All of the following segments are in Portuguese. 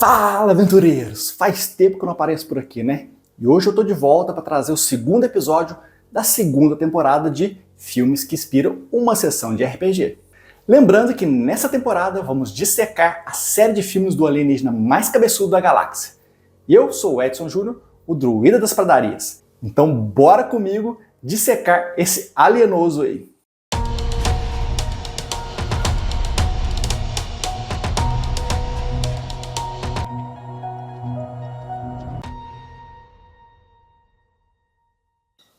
Fala, aventureiros! Faz tempo que eu não apareço por aqui, né? E hoje eu tô de volta para trazer o segundo episódio da segunda temporada de Filmes que Inspiram uma Sessão de RPG. Lembrando que nessa temporada vamos dissecar a série de filmes do alienígena mais cabeçudo da galáxia. E eu sou o Edson Júnior, o druida das pradarias. Então bora comigo dissecar esse alienoso aí.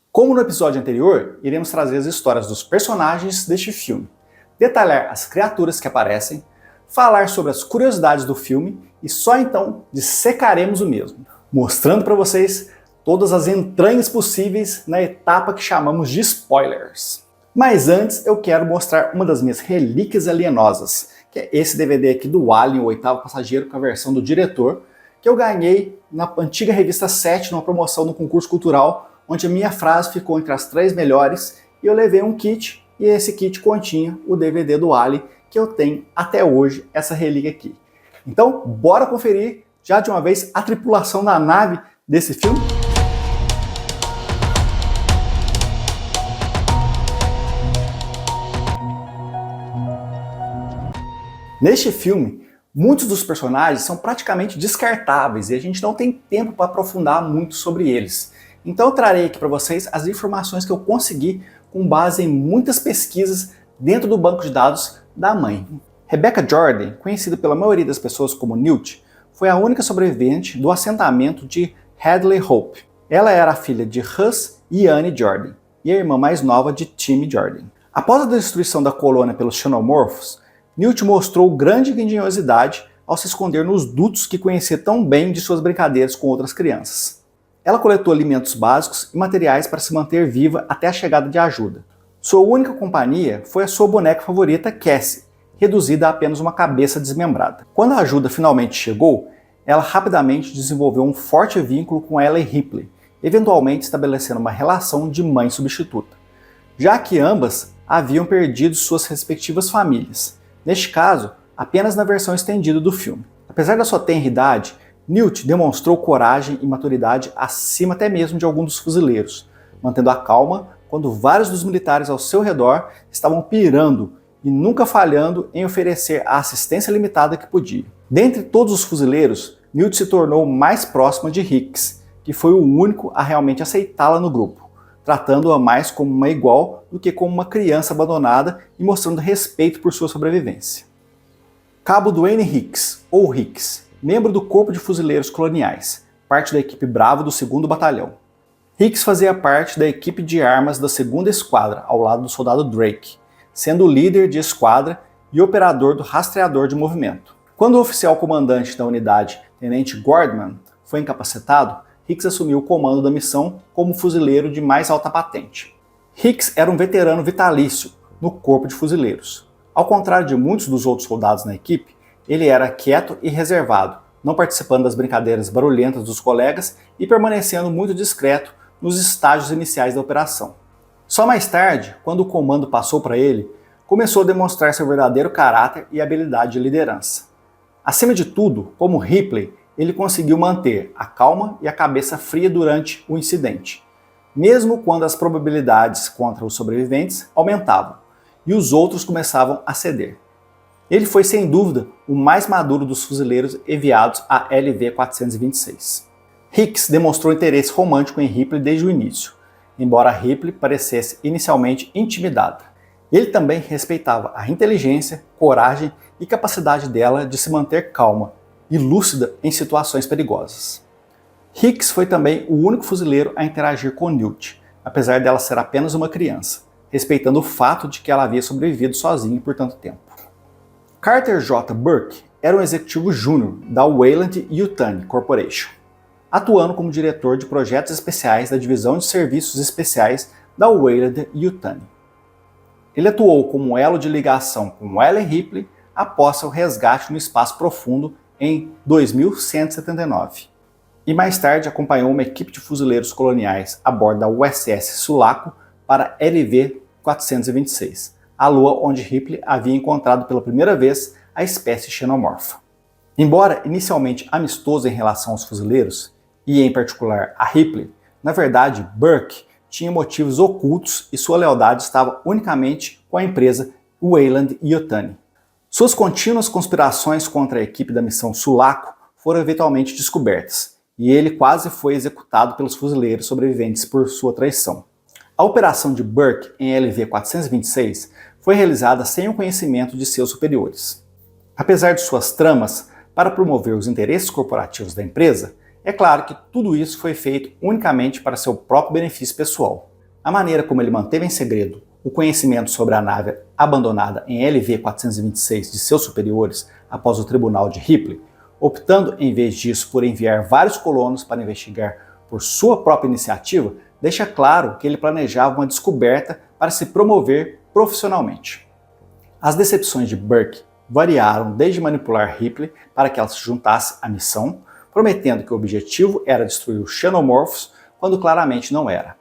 Como no episódio anterior, iremos trazer as histórias dos personagens deste filme, detalhar as criaturas que aparecem, falar sobre as curiosidades do filme e só então dissecaremos o mesmo, mostrando para vocês todas as entranhas possíveis na etapa que chamamos de spoilers. Mas antes eu quero mostrar uma das minhas relíquias alienosas, que é esse DVD aqui do Alien, o Oitavo Passageiro, com a versão do diretor, que eu ganhei na antiga revista 7, numa promoção no concurso cultural, onde a minha frase ficou entre as 3 melhores, e eu levei um kit, e esse kit continha o DVD do Alien, que eu tenho até hoje, essa relíquia aqui. Então, bora conferir, já de uma vez, a tripulação da nave desse filme? Neste filme, muitos dos personagens são praticamente descartáveis, e a gente não tem tempo para aprofundar muito sobre eles. Então eu trarei aqui para vocês as informações que eu consegui com base em muitas pesquisas dentro do banco de dados da mãe. Rebecca Jordan, conhecida pela maioria das pessoas como Newt, foi a única sobrevivente do assentamento de Hadley Hope. Ela era a filha de Russ e Annie Jordan, e a irmã mais nova de Tim Jordan. Após a destruição da colônia pelos xenomorfos, Newt mostrou grande engenhosidade ao se esconder nos dutos que conhecia tão bem de suas brincadeiras com outras crianças. Ela coletou alimentos básicos e materiais para se manter viva até a chegada de ajuda. Sua única companhia foi a sua boneca favorita, Cassie, reduzida a apenas uma cabeça desmembrada. Quando a ajuda finalmente chegou, ela rapidamente desenvolveu um forte vínculo com Ellen Ripley, eventualmente estabelecendo uma relação de mãe substituta, já que ambas haviam perdido suas respectivas famílias, neste caso, apenas na versão estendida do filme. Apesar da sua tenra idade, Newt demonstrou coragem e maturidade acima até mesmo de alguns dos fuzileiros, mantendo a calma quando vários dos militares ao seu redor estavam pirando e nunca falhando em oferecer a assistência limitada que podia. Dentre todos os fuzileiros, Newt se tornou mais próxima de Hicks, que foi o único a realmente aceitá-la no grupo, tratando-a mais como uma igual do que como uma criança abandonada e mostrando respeito por sua sobrevivência. Cabo Dwayne Hicks, ou Hicks, membro do Corpo de Fuzileiros Coloniais, parte da equipe Bravo do 2º Batalhão. Hicks fazia parte da equipe de armas da 2ª Esquadra, ao lado do soldado Drake, sendo o líder de esquadra e operador do rastreador de movimento. Quando o oficial comandante da unidade, Tenente Gordman, foi incapacitado, Hicks assumiu o comando da missão como fuzileiro de mais alta patente. Hicks era um veterano vitalício no Corpo de Fuzileiros. Ao contrário de muitos dos outros soldados na equipe, ele era quieto e reservado, não participando das brincadeiras barulhentas dos colegas e permanecendo muito discreto nos estágios iniciais da operação. Só mais tarde, quando o comando passou para ele, começou a demonstrar seu verdadeiro caráter e habilidade de liderança. Acima de tudo, como Ripley, ele conseguiu manter a calma e a cabeça fria durante o incidente, mesmo quando as probabilidades contra os sobreviventes aumentavam e os outros começavam a ceder. Ele foi, sem dúvida, o mais maduro dos fuzileiros enviados à LV-426. Hicks demonstrou interesse romântico em Ripley desde o início, embora Ripley parecesse inicialmente intimidada. Ele também respeitava a inteligência, coragem e capacidade dela de se manter calma e lúcida em situações perigosas. Hicks foi também o único fuzileiro a interagir com Newt, apesar dela ser apenas uma criança, respeitando o fato de que ela havia sobrevivido sozinha por tanto tempo. Carter J. Burke era um executivo júnior da Weyland Yutani Corporation, atuando como diretor de projetos especiais da Divisão de Serviços Especiais da Weyland Yutani. Ele atuou como elo de ligação com Ellen Ripley após seu resgate no espaço profundo em 2179, e mais tarde acompanhou uma equipe de fuzileiros coloniais a bordo da USS Sulaco para LV-426, a lua onde Ripley havia encontrado pela primeira vez a espécie xenomorfa. Embora inicialmente amistoso em relação aos fuzileiros, e em particular a Ripley, na verdade Burke tinha motivos ocultos e sua lealdade estava unicamente com a empresa Weyland-Yutani. Suas contínuas conspirações contra a equipe da missão Sulaco foram eventualmente descobertas, e ele quase foi executado pelos fuzileiros sobreviventes por sua traição. A operação de Burke em LV-426 foi realizada sem o conhecimento de seus superiores. Apesar de suas tramas para promover os interesses corporativos da empresa, é claro que tudo isso foi feito unicamente para seu próprio benefício pessoal. A maneira como ele manteve em segredo o conhecimento sobre a nave abandonada em LV-426 de seus superiores após o tribunal de Ripley, optando em vez disso por enviar vários colonos para investigar por sua própria iniciativa, deixa claro que ele planejava uma descoberta para se promover profissionalmente. As decepções de Burke variaram desde manipular Ripley para que ela se juntasse à missão, prometendo que o objetivo era destruir os xenomorfos, quando claramente não era,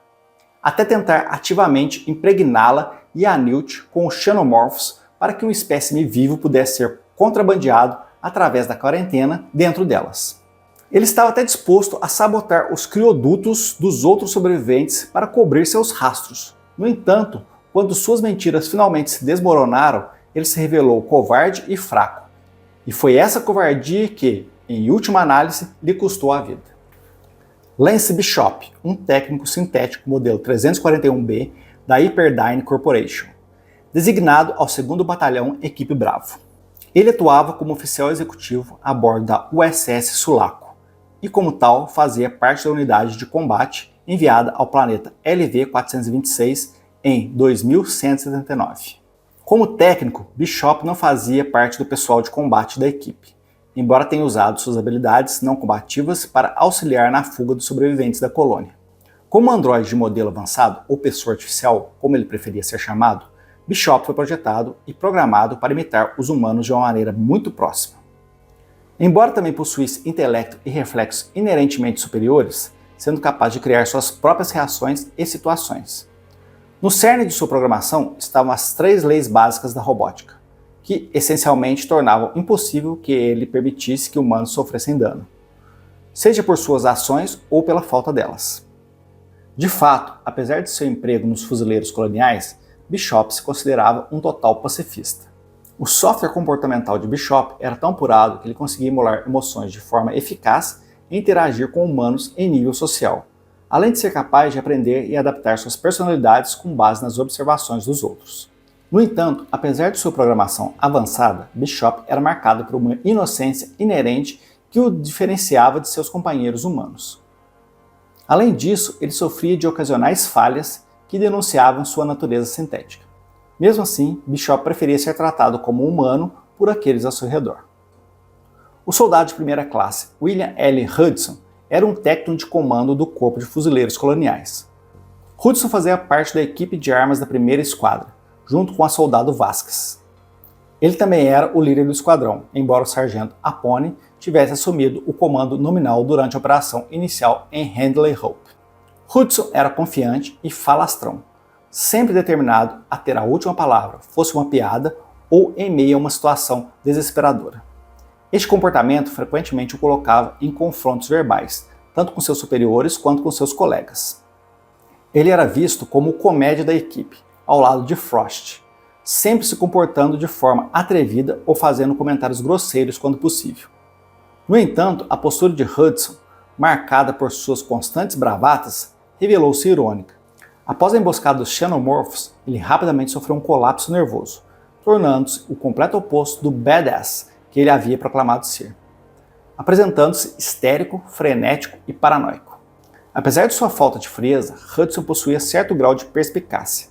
até tentar ativamente impregná-la e a Newt com os xenomorfos para que um espécime vivo pudesse ser contrabandeado através da quarentena dentro delas. Ele estava até disposto a sabotar os criodutos dos outros sobreviventes para cobrir seus rastros. No entanto, quando suas mentiras finalmente se desmoronaram, ele se revelou covarde e fraco. E foi essa covardia que, em última análise, lhe custou a vida. Lance Bishop, um técnico sintético modelo 341B da Hyperdyne Corporation, designado ao 2º Batalhão Equipe Bravo. Ele atuava como oficial executivo a bordo da USS Sulaco e, como tal, fazia parte da unidade de combate enviada ao planeta LV-426 em 2179. Como técnico, Bishop não fazia parte do pessoal de combate da equipe, embora tenha usado suas habilidades não combativas para auxiliar na fuga dos sobreviventes da colônia. Como androide de modelo avançado, ou pessoa artificial, como ele preferia ser chamado, Bishop foi projetado e programado para imitar os humanos de uma maneira muito próxima. Embora também possuísse intelecto e reflexos inerentemente superiores, sendo capaz de criar suas próprias reações e situações. No cerne de sua programação estavam as 3 leis básicas da robótica, que essencialmente tornavam impossível que ele permitisse que humanos sofressem dano, seja por suas ações ou pela falta delas. De fato, apesar de seu emprego nos fuzileiros coloniais, Bishop se considerava um total pacifista. O software comportamental de Bishop era tão apurado que ele conseguia emular emoções de forma eficaz e interagir com humanos em nível social, além de ser capaz de aprender e adaptar suas personalidades com base nas observações dos outros. No entanto, apesar de sua programação avançada, Bishop era marcado por uma inocência inerente que o diferenciava de seus companheiros humanos. Além disso, ele sofria de ocasionais falhas que denunciavam sua natureza sintética. Mesmo assim, Bishop preferia ser tratado como humano por aqueles ao seu redor. O soldado de primeira classe, William L. Hudson, era um técnico de comando do Corpo de Fuzileiros Coloniais. Hudson fazia parte da equipe de armas da primeira esquadra, junto com a soldado Vasquez. Ele também era o líder do esquadrão, embora o sargento Apone tivesse assumido o comando nominal durante a operação inicial em Handley Hope. Hudson era confiante e falastrão, sempre determinado a ter a última palavra, fosse uma piada ou em meio a uma situação desesperadora. Este comportamento frequentemente o colocava em confrontos verbais, tanto com seus superiores quanto com seus colegas. Ele era visto como o comédia da equipe, ao lado de Frost, sempre se comportando de forma atrevida ou fazendo comentários grosseiros quando possível. No entanto, a postura de Hudson, marcada por suas constantes bravatas, revelou-se irônica. Após a emboscada dos xenomorfos, ele rapidamente sofreu um colapso nervoso, tornando-se o completo oposto do badass que ele havia proclamado ser, apresentando-se histérico, frenético e paranoico. Apesar de sua falta de frieza, Hudson possuía certo grau de perspicácia,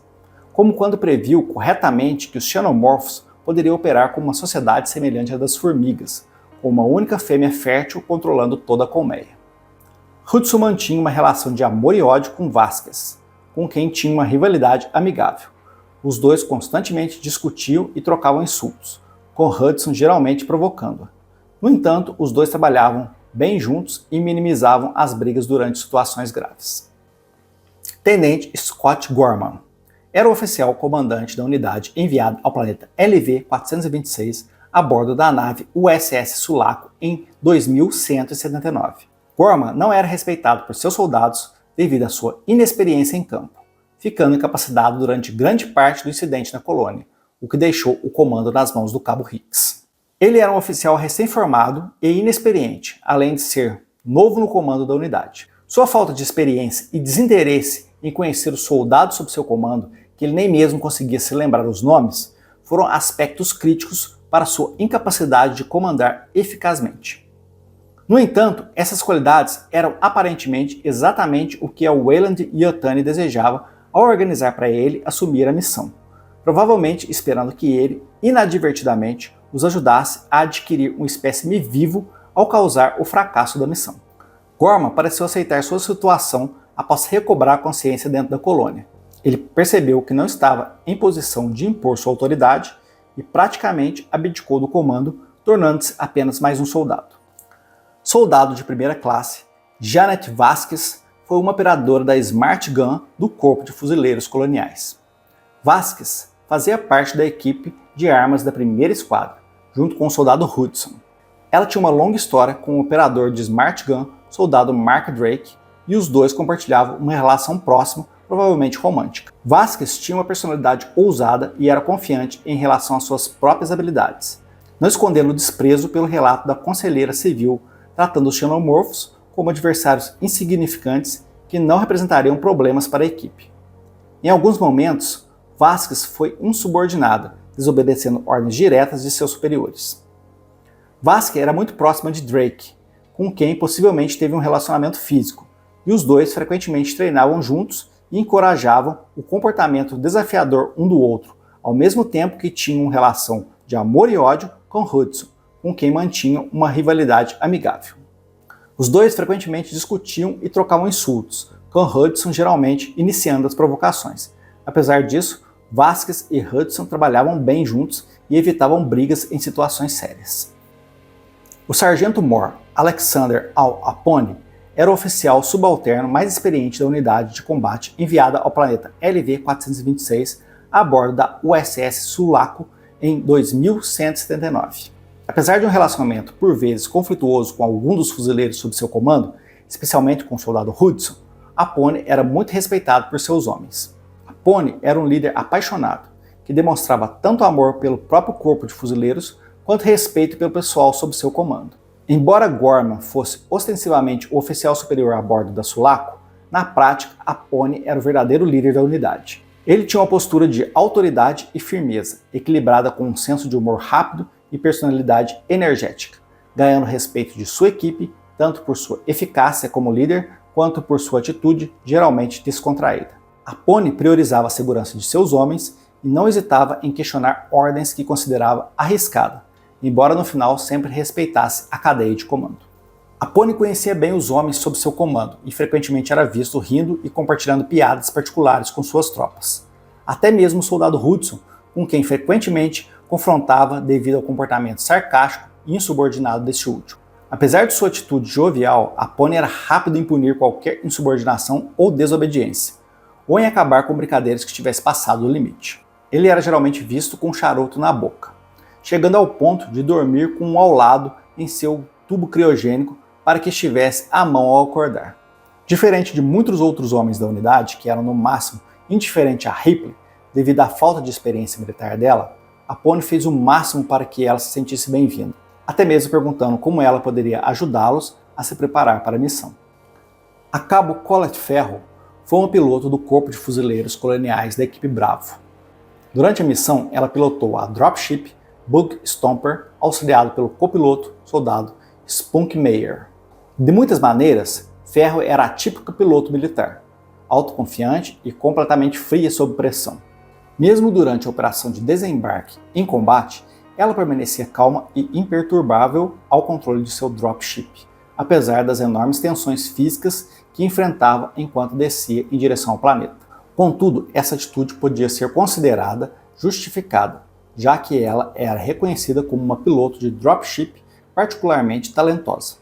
como quando previu corretamente que os xenomorfos poderiam operar como uma sociedade semelhante à das formigas, com uma única fêmea fértil controlando toda a colmeia. Hudson mantinha uma relação de amor e ódio com Vasquez, com quem tinha uma rivalidade amigável. Os dois constantemente discutiam e trocavam insultos, com Hudson geralmente provocando-a. No entanto, os dois trabalhavam bem juntos e minimizavam as brigas durante situações graves. Tenente Scott Gorman era o oficial comandante da unidade enviada ao planeta LV-426 a bordo da nave USS Sulaco em 2179. Gorman não era respeitado por seus soldados devido à sua inexperiência em campo, ficando incapacitado durante grande parte do incidente na colônia, o que deixou o comando nas mãos do Cabo Hicks. Ele era um oficial recém-formado e inexperiente, além de ser novo no comando da unidade. Sua falta de experiência e desinteresse em conhecer os soldados sob seu comando, que ele nem mesmo conseguia se lembrar os nomes, foram aspectos críticos para sua incapacidade de comandar eficazmente. No entanto, essas qualidades eram aparentemente exatamente o que a Weyland-Yutani desejava ao organizar para ele assumir a missão, provavelmente esperando que ele, inadvertidamente, os ajudasse a adquirir um espécime vivo ao causar o fracasso da missão. Gorman pareceu aceitar sua situação após recobrar a consciência dentro da colônia. Ele percebeu que não estava em posição de impor sua autoridade e praticamente abdicou do comando, tornando-se apenas mais um soldado. Soldado de primeira classe, Janet Vasquez foi uma operadora da Smart Gun do Corpo de Fuzileiros Coloniais. Vasquez fazia parte da equipe de armas da primeira esquadra, junto com o soldado Hudson. Ela tinha uma longa história com o operador de Smart Gun, soldado Mark Drake, e os dois compartilhavam uma relação próxima, provavelmente romântica. Vasquez tinha uma personalidade ousada e era confiante em relação às suas próprias habilidades, não escondendo o desprezo pelo relato da conselheira civil, tratando os xenomorfos como adversários insignificantes que não representariam problemas para a equipe. Em alguns momentos, Vasquez foi insubordinada, desobedecendo ordens diretas de seus superiores. Vasquez era muito próxima de Drake, com quem possivelmente teve um relacionamento físico, e os dois frequentemente treinavam juntos e encorajavam o comportamento desafiador um do outro, ao mesmo tempo que tinham uma relação de amor e ódio com Hudson, com quem mantinham uma rivalidade amigável. Os dois frequentemente discutiam e trocavam insultos, com Hudson geralmente iniciando as provocações. Apesar disso, Vasquez e Hudson trabalhavam bem juntos e evitavam brigas em situações sérias. O sargento Mor Alexander Al Apone era o oficial subalterno mais experiente da unidade de combate enviada ao planeta LV-426 a bordo da USS Sulaco em 2179. Apesar de um relacionamento por vezes conflituoso com algum dos fuzileiros sob seu comando, especialmente com o soldado Hudson, Apone era muito respeitado por seus homens. Apone era um líder apaixonado, que demonstrava tanto amor pelo próprio corpo de fuzileiros quanto respeito pelo pessoal sob seu comando. Embora Gorman fosse ostensivamente o oficial superior a bordo da Sulaco, na prática Apone era o verdadeiro líder da unidade. Ele tinha uma postura de autoridade e firmeza, equilibrada com um senso de humor rápido e personalidade energética, ganhando respeito de sua equipe tanto por sua eficácia como líder quanto por sua atitude geralmente descontraída. Apone priorizava a segurança de seus homens e não hesitava em questionar ordens que considerava arriscadas, embora no final sempre respeitasse a cadeia de comando. Apone conhecia bem os homens sob seu comando e frequentemente era visto rindo e compartilhando piadas particulares com suas tropas. Até mesmo o soldado Hudson, com quem frequentemente confrontava devido ao comportamento sarcástico e insubordinado deste último. Apesar de sua atitude jovial, Apone era rápido em punir qualquer insubordinação ou desobediência, ou em acabar com brincadeiras que tivesse passado do limite. Ele era geralmente visto com um charuto na boca, chegando ao ponto de dormir com um ao lado em seu tubo criogênico para que estivesse à mão ao acordar. Diferente de muitos outros homens da unidade, que eram no máximo indiferentes a Ripley, devido à falta de experiência militar dela, Apone fez o máximo para que ela se sentisse bem-vinda, até mesmo perguntando como ela poderia ajudá-los a se preparar para a missão. A cabo Colette Ferro foi uma piloto do Corpo de Fuzileiros Coloniais da equipe Bravo. Durante a missão, ela pilotou a Dropship Bug Stomper, auxiliado pelo copiloto, soldado Spunk Meyer. De muitas maneiras, Ferro era a típica piloto militar, autoconfiante e completamente fria sob pressão. Mesmo durante a operação de desembarque em combate, ela permanecia calma e imperturbável ao controle de seu dropship, apesar das enormes tensões físicas que enfrentava enquanto descia em direção ao planeta. Contudo, essa atitude podia ser considerada justificada, já que ela era reconhecida como uma piloto de dropship particularmente talentosa.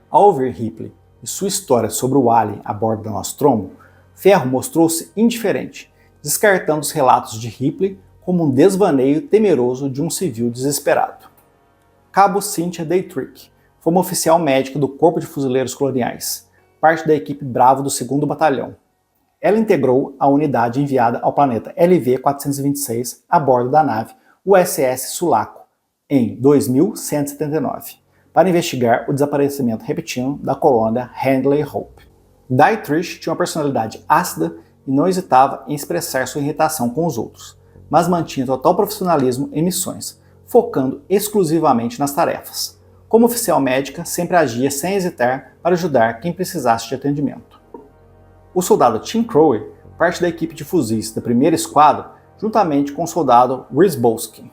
Ao ouvir Ripley e sua história sobre o alien a bordo da Nostromo, Ferro mostrou-se indiferente, descartando os relatos de Ripley como um desvaneio temeroso de um civil desesperado. Cabo Cynthia Dietrich foi uma oficial médica do Corpo de Fuzileiros Coloniais, parte da equipe Bravo do 2º Batalhão. Ela integrou a unidade enviada ao planeta LV-426 a bordo da nave USS Sulaco em 2179, para investigar o desaparecimento repentino da colônia Handley Hope. Dietrich tinha uma personalidade ácida e não hesitava em expressar sua irritação com os outros, mas mantinha total profissionalismo em missões, focando exclusivamente nas tarefas. Como oficial médica, sempre agia sem hesitar para ajudar quem precisasse de atendimento. O soldado Tim Crowe, parte da equipe de fuzis da 1ª Esquadra, juntamente com o soldado Wierzbowski.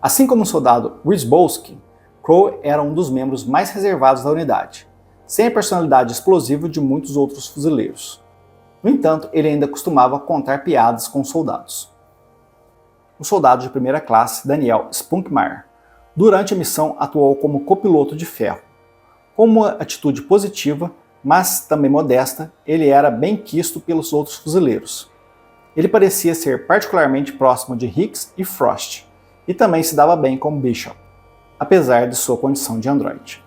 Assim como o soldado Wierzbowski, Crowe era um dos membros mais reservados da unidade, sem a personalidade explosiva de muitos outros fuzileiros. No entanto, ele ainda costumava contar piadas com os soldados. O soldado de 1ª classe, Daniel Spunkmeyer, durante a missão atuou como copiloto de ferro. Com uma atitude positiva, mas também modesta, ele era bem quisto pelos outros fuzileiros. Ele parecia ser particularmente próximo de Hicks e Frost, e também se dava bem com Bishop, apesar de sua condição de androide.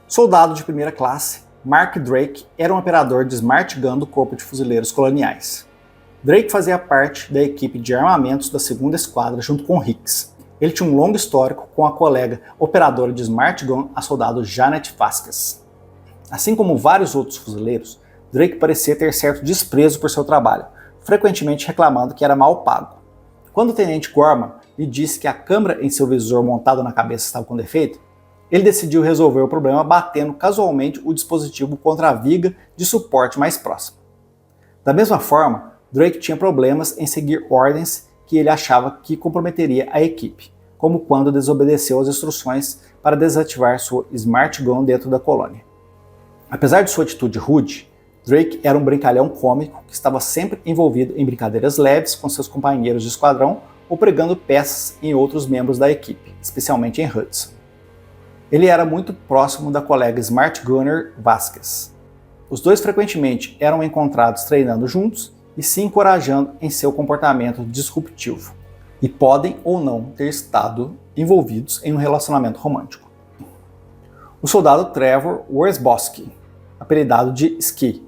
Soldado de 1ª classe, Mark Drake era um operador de Smart Gun do Corpo de Fuzileiros Coloniais. Drake fazia parte da equipe de armamentos da 2ª Esquadra junto com Hicks. Ele tinha um longo histórico com a colega operadora de Smart Gun, a soldado Janet Vasquez. Assim como vários outros fuzileiros, Drake parecia ter certo desprezo por seu trabalho, frequentemente reclamando que era mal pago. Quando o tenente Gorman lhe disse que a câmera em seu visor montado na cabeça estava com defeito, ele decidiu resolver o problema batendo casualmente o dispositivo contra a viga de suporte mais próxima. Da mesma forma, Drake tinha problemas em seguir ordens que ele achava que comprometeria a equipe, como quando desobedeceu às instruções para desativar sua Smart Gun dentro da colônia. Apesar de sua atitude rude, Drake era um brincalhão cômico que estava sempre envolvido em brincadeiras leves com seus companheiros de esquadrão ou pregando peças em outros membros da equipe, especialmente em Hudson. Ele era muito próximo da colega Smart Gunner Vasquez. Os dois frequentemente eram encontrados treinando juntos e se encorajando em seu comportamento disruptivo, e podem ou não ter estado envolvidos em um relacionamento romântico. O soldado Trevor Wierzbowski, apelidado de Ski,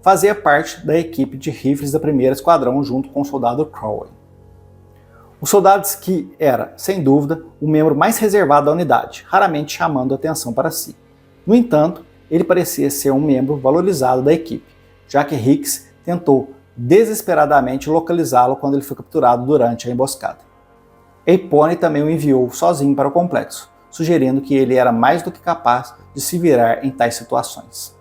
fazia parte da equipe de rifles da 1ª Esquadrão junto com o soldado Crowe. O soldado Ski era, sem dúvida, o membro mais reservado da unidade, raramente chamando atenção para si. No entanto, ele parecia ser um membro valorizado da equipe, já que Hicks tentou desesperadamente localizá-lo quando ele foi capturado durante a emboscada. Apone também o enviou sozinho para o complexo, sugerindo que ele era mais do que capaz de se virar em tais situações.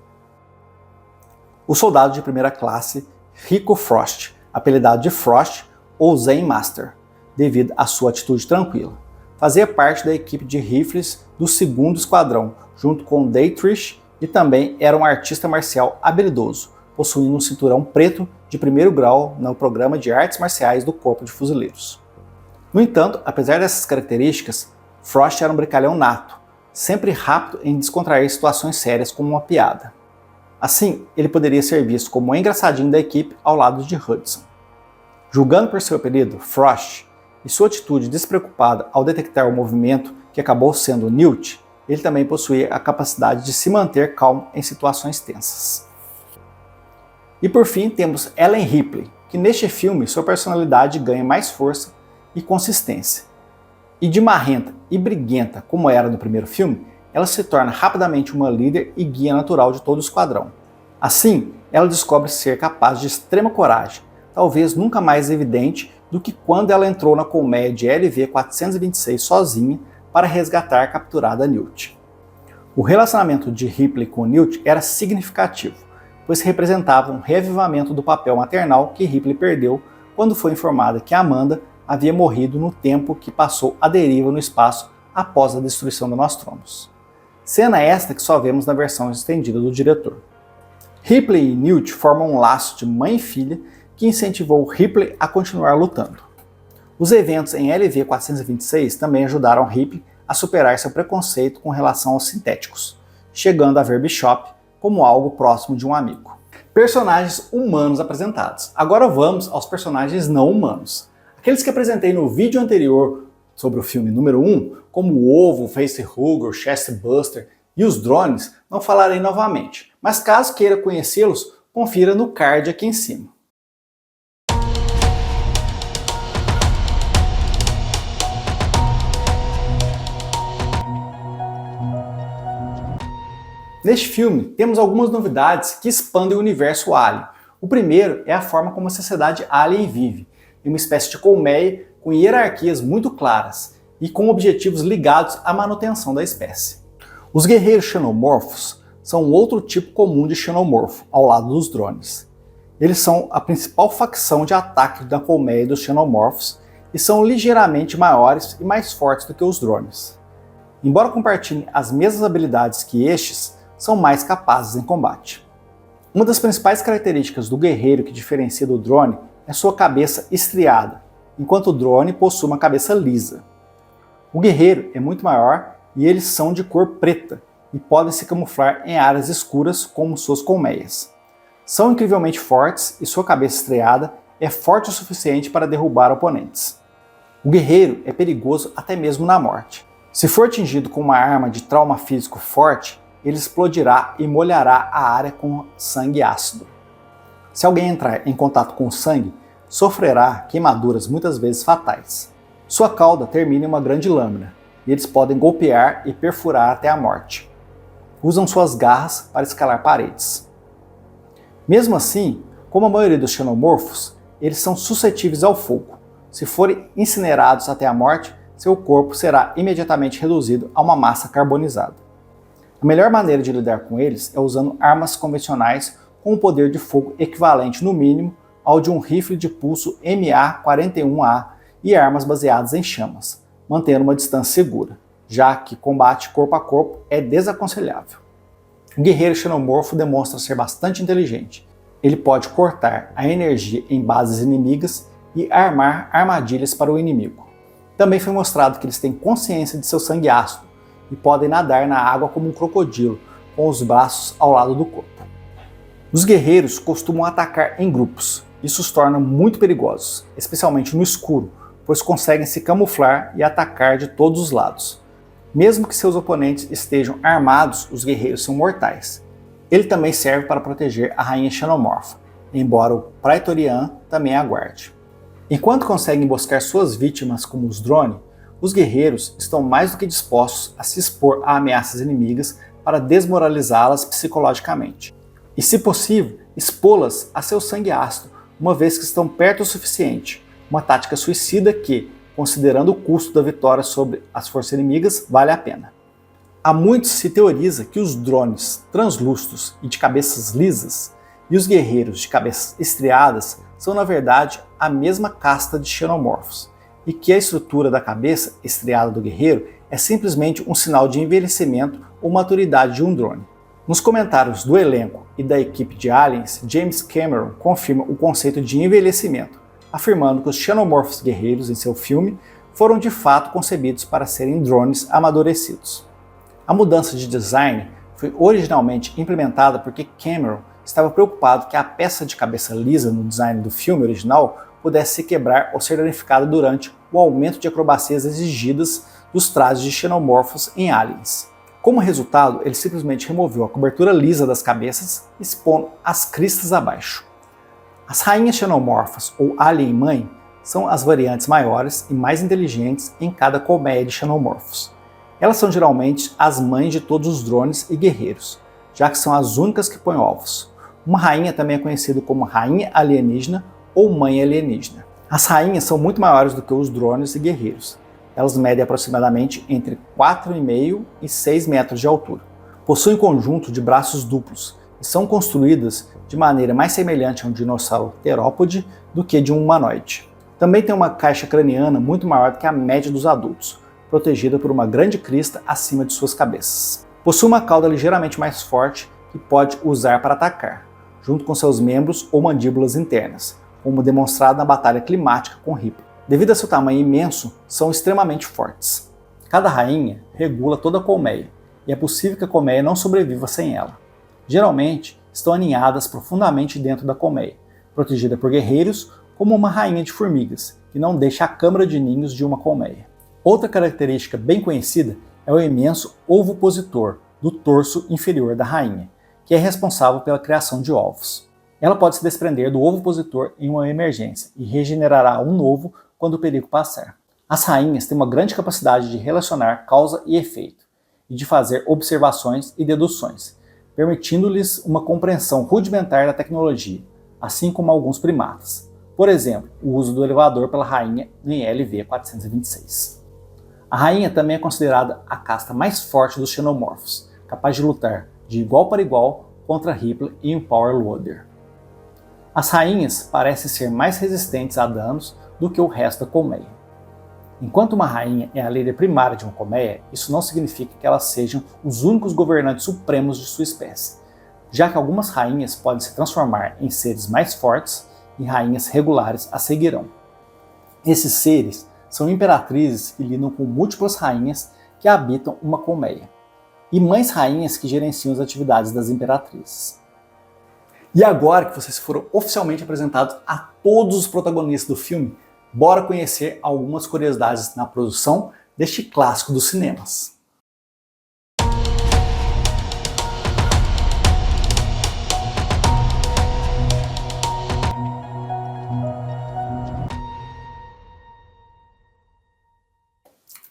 O soldado de 1ª classe, Rico Frost, apelidado de Frost ou Zen Master, devido à sua atitude tranquila, fazia parte da equipe de rifles do 2º Esquadrão, junto com Dietrich, e também era um artista marcial habilidoso, possuindo um cinturão preto de 1º grau no programa de artes marciais do Corpo de Fuzileiros. No entanto, apesar dessas características, Frost era um brincalhão nato, sempre rápido em descontrair situações sérias como uma piada. Assim, ele poderia ser visto como o engraçadinho da equipe ao lado de Hudson. Julgando por seu apelido, Frost, e sua atitude despreocupada ao detectar o movimento que acabou sendo Newt, ele também possuía a capacidade de se manter calmo em situações tensas. E por fim temos Ellen Ripley, que neste filme sua personalidade ganha mais força e consistência. E de marrenta e briguenta como era no primeiro filme, ela se torna rapidamente uma líder e guia natural de todo o esquadrão. Assim, ela descobre ser capaz de extrema coragem, talvez nunca mais evidente do que quando ela entrou na colmeia de LV-426 sozinha para resgatar a capturada Newt. O relacionamento de Ripley com Newt era significativo, pois representava um reavivamento do papel maternal que Ripley perdeu quando foi informada que Amanda havia morrido no tempo que passou à deriva no espaço após a destruição do Nostromo. Cena esta que só vemos na versão estendida do diretor. Ripley e Newt formam um laço de mãe e filha que incentivou Ripley a continuar lutando. Os eventos em LV-426 também ajudaram Ripley a superar seu preconceito com relação aos sintéticos, chegando a ver Bishop como algo próximo de um amigo. Personagens humanos apresentados. Agora vamos aos personagens não humanos. Aqueles que apresentei no vídeo anterior sobre o filme número 1, como o Ovo, o Facehugger, o Chestbuster e os drones, não falarei novamente, mas caso queira conhecê-los, confira no card aqui em cima. Neste filme, temos algumas novidades que expandem o universo Alien. O primeiro é a forma como a sociedade Alien vive, em uma espécie de colmeia com hierarquias muito claras e com objetivos ligados à manutenção da espécie. Os guerreiros xenomorfos são outro tipo comum de xenomorfo, ao lado dos drones. Eles são a principal facção de ataque da colmeia dos xenomorfos e são ligeiramente maiores e mais fortes do que os drones. Embora compartilhem as mesmas habilidades que estes, são mais capazes em combate. Uma das principais características do guerreiro que diferencia do drone é sua cabeça estriada, enquanto o drone possui uma cabeça lisa. O guerreiro é muito maior e eles são de cor preta e podem se camuflar em áreas escuras como suas colmeias. São incrivelmente fortes e sua cabeça estriada é forte o suficiente para derrubar oponentes. O guerreiro é perigoso até mesmo na morte. Se for atingido com uma arma de trauma físico forte, ele explodirá e molhará a área com sangue ácido. Se alguém entrar em contato com o sangue, sofrerá queimaduras muitas vezes fatais. Sua cauda termina em uma grande lâmina, e eles podem golpear e perfurar até a morte. Usam suas garras para escalar paredes. Mesmo assim, como a maioria dos xenomorfos, eles são suscetíveis ao fogo. Se forem incinerados até a morte, seu corpo será imediatamente reduzido a uma massa carbonizada. A melhor maneira de lidar com eles é usando armas convencionais com um poder de fogo equivalente no mínimo ao de um rifle de pulso MA-41A e armas baseadas em chamas, mantendo uma distância segura, já que combate corpo a corpo é desaconselhável. O guerreiro xenomorfo demonstra ser bastante inteligente. Ele pode cortar a energia em bases inimigas e armar armadilhas para o inimigo. Também foi mostrado que eles têm consciência de seu sangue ácido, e podem nadar na água como um crocodilo, com os braços ao lado do corpo. Os guerreiros costumam atacar em grupos. Isso os torna muito perigosos, especialmente no escuro, pois conseguem se camuflar e atacar de todos os lados. Mesmo que seus oponentes estejam armados, os guerreiros são mortais. Ele também serve para proteger a rainha xenomorfa, embora o Praetorian também a guarde. Enquanto conseguem emboscar suas vítimas como os drones, os guerreiros estão mais do que dispostos a se expor a ameaças inimigas para desmoralizá-las psicologicamente. E, se possível, expô-las a seu sangue ácido, uma vez que estão perto o suficiente. Uma tática suicida que, considerando o custo da vitória sobre as forças inimigas, vale a pena. Há muito se teoriza que os drones translúcidos e de cabeças lisas e os guerreiros de cabeças estriadas são, na verdade, a mesma casta de xenomorfos, e que a estrutura da cabeça estriada do guerreiro é simplesmente um sinal de envelhecimento ou maturidade de um drone. Nos comentários do elenco e da equipe de Aliens, James Cameron confirma o conceito de envelhecimento, afirmando que os xenomorfos guerreiros em seu filme foram de fato concebidos para serem drones amadurecidos. A mudança de design foi originalmente implementada porque Cameron estava preocupado que a peça de cabeça lisa no design do filme original pudesse se quebrar ou ser danificada durante o aumento de acrobacias exigidas dos trajes de xenomorfos em Aliens. Como resultado, ele simplesmente removeu a cobertura lisa das cabeças, expondo as cristas abaixo. As rainhas xenomorfas, ou Alien Mãe, são as variantes maiores e mais inteligentes em cada colmeia de xenomorfos. Elas são geralmente as mães de todos os drones e guerreiros, já que são as únicas que põem ovos. Uma rainha também é conhecida como rainha alienígena ou mãe alienígena. As rainhas são muito maiores do que os drones e guerreiros. Elas medem aproximadamente entre 4,5 e 6 metros de altura. Possuem conjunto de braços duplos e são construídas de maneira mais semelhante a um dinossauro terópode do que de um humanoide. Também tem uma caixa craniana muito maior do que a média dos adultos, protegida por uma grande crista acima de suas cabeças. Possui uma cauda ligeiramente mais forte que pode usar para atacar, junto com seus membros ou mandíbulas internas, como demonstrado na batalha climática com Ripley. Devido a seu tamanho imenso, são extremamente fortes. Cada rainha regula toda a colmeia, e é possível que a colmeia não sobreviva sem ela. Geralmente, estão aninhadas profundamente dentro da colmeia, protegida por guerreiros como uma rainha de formigas, que não deixa a câmara de ninhos de uma colmeia. Outra característica bem conhecida é o imenso ovopositor do torso inferior da rainha, que é responsável pela criação de ovos. Ela pode se desprender do ovopositor em uma emergência e regenerará um novo quando o perigo passar. As rainhas têm uma grande capacidade de relacionar causa e efeito e de fazer observações e deduções, permitindo-lhes uma compreensão rudimentar da tecnologia, assim como alguns primatas. Por exemplo, o uso do elevador pela rainha em LV-426. A rainha também é considerada a casta mais forte dos xenomorfos, capaz de lutar de igual para igual contra Ripley e um Power Loader. As rainhas parecem ser mais resistentes a danos do que o resto da colmeia. Enquanto uma rainha é a líder primária de uma colmeia, isso não significa que elas sejam os únicos governantes supremos de sua espécie, já que algumas rainhas podem se transformar em seres mais fortes e rainhas regulares a seguirão. Esses seres são imperatrizes que lidam com múltiplas rainhas que habitam uma colmeia, e mães rainhas que gerenciam as atividades das imperatrizes. E agora que vocês foram oficialmente apresentados a todos os protagonistas do filme, bora conhecer algumas curiosidades na produção deste clássico dos cinemas.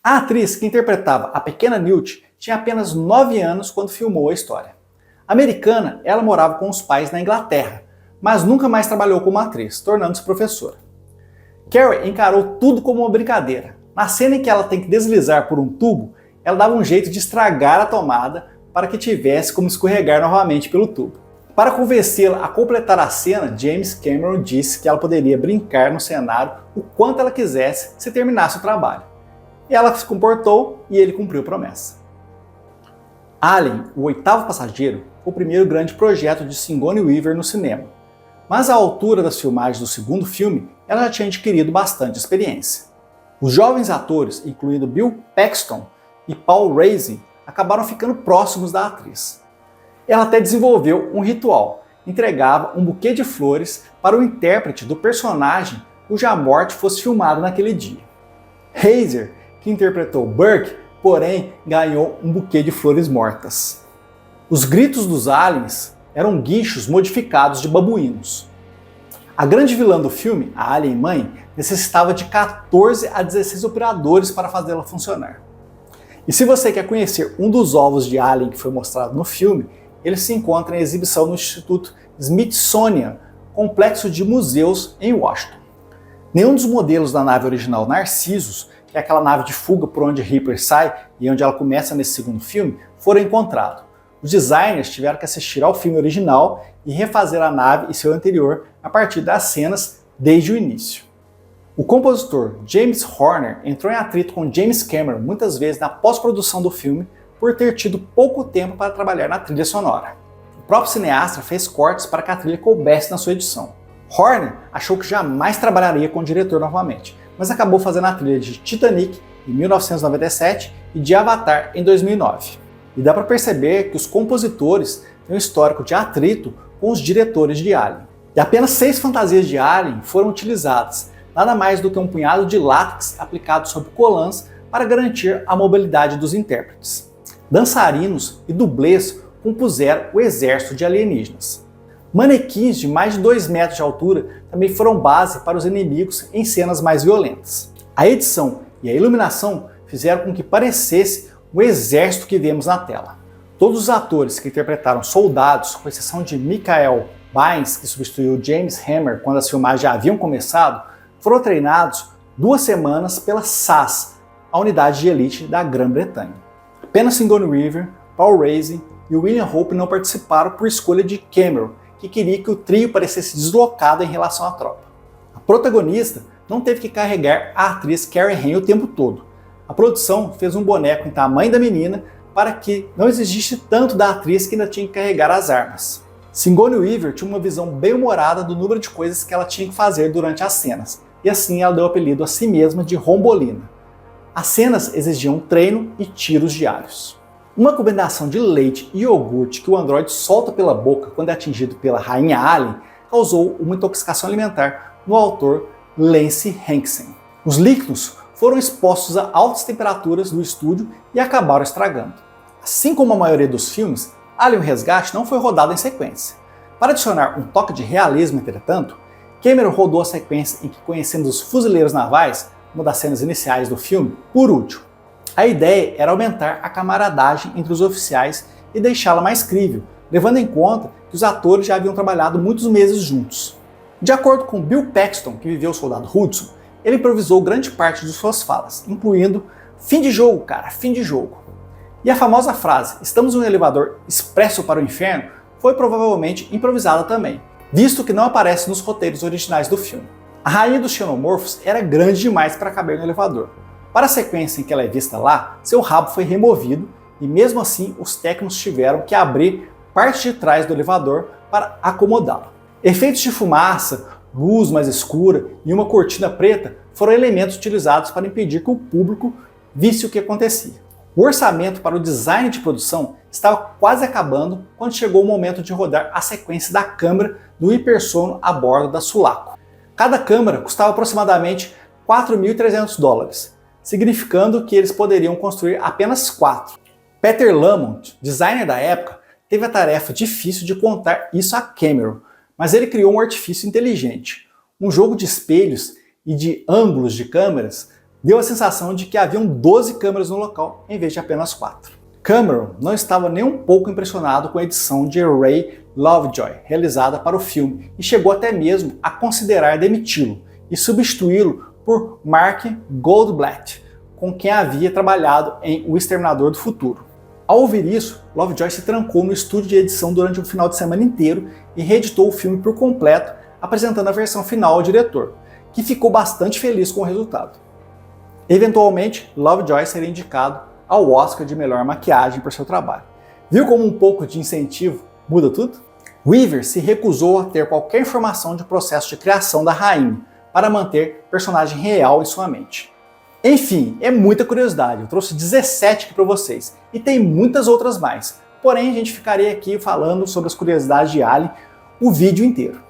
A atriz que interpretava a pequena Newt tinha apenas 9 anos quando filmou a história. Americana, ela morava com os pais na Inglaterra, mas nunca mais trabalhou como atriz, tornando-se professora. Carrie encarou tudo como uma brincadeira. Na cena em que ela tem que deslizar por um tubo, ela dava um jeito de estragar a tomada para que tivesse como escorregar novamente pelo tubo. Para convencê-la a completar a cena, James Cameron disse que ela poderia brincar no cenário o quanto ela quisesse se terminasse o trabalho. Ela se comportou e ele cumpriu a promessa. Alien, o oitavo passageiro, foi o primeiro grande projeto de Sigourney Weaver no cinema. Mas à altura das filmagens do segundo filme, ela já tinha adquirido bastante experiência. Os jovens atores, incluindo Bill Paxton e Paul Raci, acabaram ficando próximos da atriz. Ela até desenvolveu um ritual, entregava um buquê de flores para o intérprete do personagem cuja morte fosse filmada naquele dia. Hazer, que interpretou Burke, porém ganhou um buquê de flores mortas. Os gritos dos aliens eram guinchos modificados de babuínos. A grande vilã do filme, a Alien Mãe, necessitava de 14 a 16 operadores para fazê-la funcionar. E se você quer conhecer um dos ovos de Alien que foi mostrado no filme, ele se encontra em exibição no Instituto Smithsonian, complexo de museus em Washington. Nenhum dos modelos da nave original Narcissus, que é aquela nave de fuga por onde Ripley sai e onde ela começa nesse segundo filme, foram encontrados. Os designers tiveram que assistir ao filme original e refazer a nave e seu interior a partir das cenas desde o início. O compositor James Horner entrou em atrito com James Cameron muitas vezes na pós-produção do filme por ter tido pouco tempo para trabalhar na trilha sonora. O próprio cineasta fez cortes para que a trilha coubesse na sua edição. Horner achou que jamais trabalharia com o diretor novamente, mas acabou fazendo a trilha de Titanic em 1997 e de Avatar em 2009. E dá para perceber que os compositores têm um histórico de atrito com os diretores de Alien. E apenas 6 fantasias de Alien foram utilizadas, nada mais do que um punhado de látex aplicado sobre colãs para garantir a mobilidade dos intérpretes. Dançarinos e dublês compuseram o exército de alienígenas. Manequins de mais de 2 metros de altura também foram base para os inimigos em cenas mais violentas. A edição e a iluminação fizeram com que parecesse o exército que vemos na tela. Todos os atores que interpretaram soldados, com exceção de Michael Bynes, que substituiu James Hammer quando as filmagens já haviam começado, foram treinados 2 semanas pela SAS, a unidade de elite da Grã-Bretanha. Apenas Sigourney Weaver, Paul Raci e William Hope não participaram por escolha de Cameron, que queria que o trio parecesse deslocado em relação à tropa. A protagonista não teve que carregar a atriz Carrie Ann o tempo todo. A produção fez um boneco em tamanho da menina para que não exigisse tanto da atriz que ainda tinha que carregar as armas. Sigourney Weaver tinha uma visão bem-humorada do número de coisas que ela tinha que fazer durante as cenas, e assim ela deu o apelido a si mesma de Rombolina. As cenas exigiam treino e tiros diários. Uma combinação de leite e iogurte que o androide solta pela boca quando é atingido pela rainha Alien causou uma intoxicação alimentar no autor Lance Henriksen. Os líquidos foram expostos a altas temperaturas do estúdio e acabaram estragando. Assim como a maioria dos filmes, Alien: O Resgate não foi rodado em sequência. Para adicionar um toque de realismo, entretanto, Cameron rodou a sequência em que conhecemos os fuzileiros navais, uma das cenas iniciais do filme, por último. A ideia era aumentar a camaradagem entre os oficiais e deixá-la mais crível, levando em conta que os atores já haviam trabalhado muitos meses juntos. De acordo com Bill Paxton, que viveu o soldado Hudson, ele improvisou grande parte de suas falas, incluindo "fim de jogo, cara, fim de jogo". E a famosa frase "estamos em um elevador expresso para o inferno" foi provavelmente improvisada também, visto que não aparece nos roteiros originais do filme. A rainha dos xenomorfos era grande demais para caber no elevador. Para a sequência em que ela é vista lá, seu rabo foi removido e mesmo assim os técnicos tiveram que abrir parte de trás do elevador para acomodá-la. Efeitos de fumaça, luz mais escura e uma cortina preta foram elementos utilizados para impedir que o público visse o que acontecia. O orçamento para o design de produção estava quase acabando quando chegou o momento de rodar a sequência da câmara do hipersono a bordo da Sulaco. Cada câmara custava aproximadamente $4.300, significando que eles poderiam construir apenas 4. Peter Lamont, designer da época, teve a tarefa difícil de contar isso a Cameron, mas ele criou um artifício inteligente. Um jogo de espelhos e de ângulos de câmeras deu a sensação de que haviam 12 câmeras no local, em vez de apenas 4. Cameron não estava nem um pouco impressionado com a edição de Ray Lovejoy, realizada para o filme, e chegou até mesmo a considerar demiti-lo e substituí-lo por Mark Goldblatt, com quem havia trabalhado em O Exterminador do Futuro. Ao ouvir isso, Lovejoy se trancou no estúdio de edição durante um final de semana inteiro e reeditou o filme por completo, apresentando a versão final ao diretor, que ficou bastante feliz com o resultado. Eventualmente, Lovejoy seria indicado ao Oscar de melhor maquiagem por seu trabalho. Viu como um pouco de incentivo muda tudo? Weaver se recusou a ter qualquer informação de processo de criação da rainha, para manter o personagem real em sua mente. Enfim, é muita curiosidade, eu trouxe 17 aqui para vocês, e tem muitas outras mais, porém a gente ficaria aqui falando sobre as curiosidades de Alien o vídeo inteiro.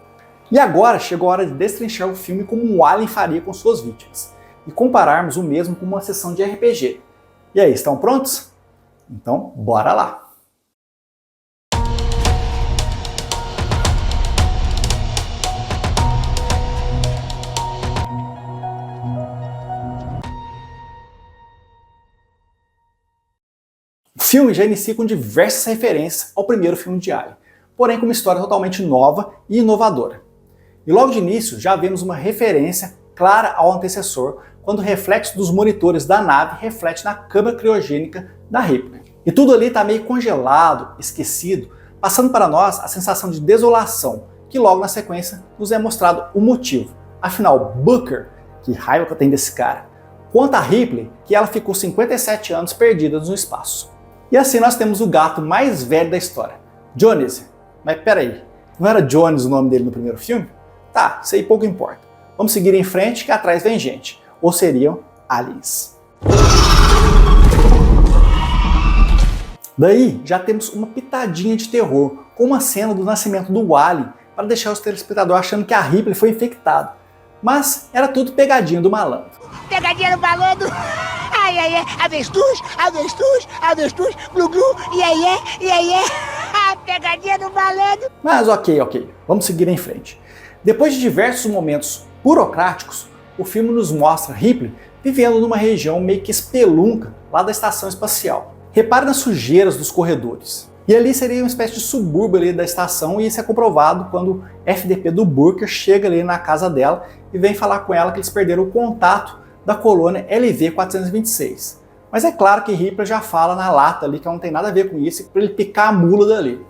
E agora chegou a hora de destrinchar o filme como um Alien faria com suas vítimas, e compararmos o mesmo com uma sessão de RPG. E aí, estão prontos? Então, bora lá! O filme já inicia com diversas referências ao primeiro filme de Alien, porém com uma história totalmente nova e inovadora. E logo de início já vemos uma referência clara ao antecessor, quando o reflexo dos monitores da nave reflete na câmara criogênica da Ripley. E tudo ali está meio congelado, esquecido, passando para nós a sensação de desolação, que logo na sequência nos é mostrado o motivo. Afinal, Booker, que raiva que eu tenho desse cara, conta a Ripley que ela ficou 57 anos perdida no espaço. E assim nós temos o gato mais velho da história, Jones. Mas peraí, não era Jones o nome dele no primeiro filme? Tá, isso aí pouco importa. Vamos seguir em frente que atrás vem gente. Ou seriam aliens. Daí já temos uma pitadinha de terror, com uma cena do nascimento do alien, para deixar os telespectadores achando que a Ripley foi infectada. Mas era tudo pegadinha do malandro. Pegadinha do malandro! Ai, ai, ai, avestruz, avestruz, avestruz, glu, glu, iê, pegadinha do malandro! Mas ok, vamos seguir em frente. Depois de diversos momentos burocráticos, o filme nos mostra Ripley vivendo numa região meio que espelunca lá da estação espacial. Repare nas sujeiras dos corredores. E ali seria uma espécie de subúrbio ali da estação, e isso é comprovado quando o FDP do Booker chega ali na casa dela e vem falar com ela que eles perderam o contato da colônia LV-426. Mas é claro que Ripley já fala na lata ali que ela não tem nada a ver com isso, para ele picar a mula dali.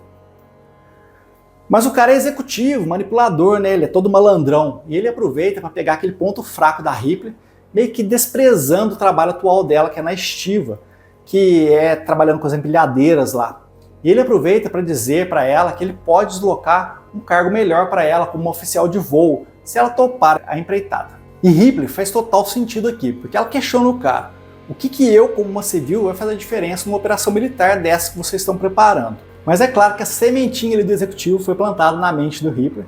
Mas o cara é executivo, manipulador, né? Ele é todo malandrão, e ele aproveita para pegar aquele ponto fraco da Ripley, meio que desprezando o trabalho atual dela, que é na estiva, que é trabalhando com as empilhadeiras lá. E ele aproveita para dizer para ela que ele pode deslocar um cargo melhor para ela como uma oficial de voo, se ela topar a empreitada. E Ripley faz total sentido aqui, porque ela questiona o cara. O que eu, como uma civil, vai fazer diferença numa operação militar dessa que vocês estão preparando? Mas é claro que a sementinha ali do executivo foi plantada na mente do Ripley,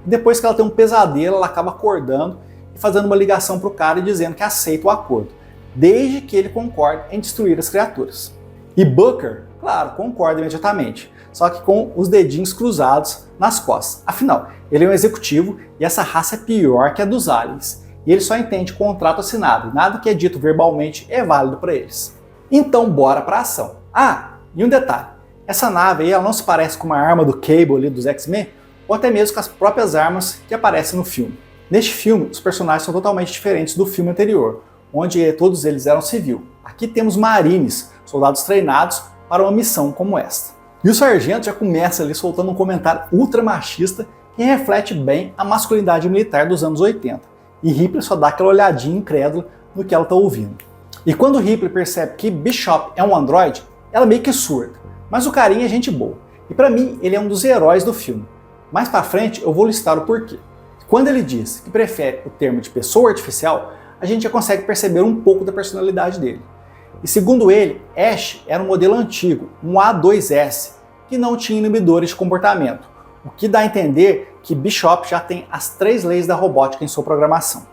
e depois que ela tem um pesadelo, ela acaba acordando e fazendo uma ligação para o cara e dizendo que aceita o acordo. desde que ele concorde em destruir as criaturas. E Booker, claro, concorda imediatamente, só que com os dedinhos cruzados nas costas. Afinal, ele é um executivo e essa raça é pior que a dos aliens. E ele só entende contrato assinado, e nada que é dito verbalmente é válido para eles. Então bora pra ação. Ah, e um detalhe, essa nave aí ela não se parece com uma arma do Cable ali dos X-Men, ou até mesmo com as próprias armas que aparecem no filme. Neste filme, os personagens são totalmente diferentes do filme anterior, onde todos eles eram civil. Aqui temos marines, soldados treinados para uma missão como esta. E o sargento já começa ali soltando um comentário ultra machista que reflete bem a masculinidade militar dos anos 80. E Ripley só dá aquela olhadinha incrédula no que ela está ouvindo. E quando Ripley percebe que Bishop é um androide, ela meio que surta. Mas o carinha é gente boa. E para mim, ele é um dos heróis do filme. Mais pra frente eu vou listar o porquê. Quando ele diz que prefere o termo de pessoa artificial, a gente já consegue perceber um pouco da personalidade dele. E segundo ele, Ash era um modelo antigo, um A2S, que não tinha inibidores de comportamento, o que dá a entender que Bishop já tem as 3 leis da robótica em sua programação.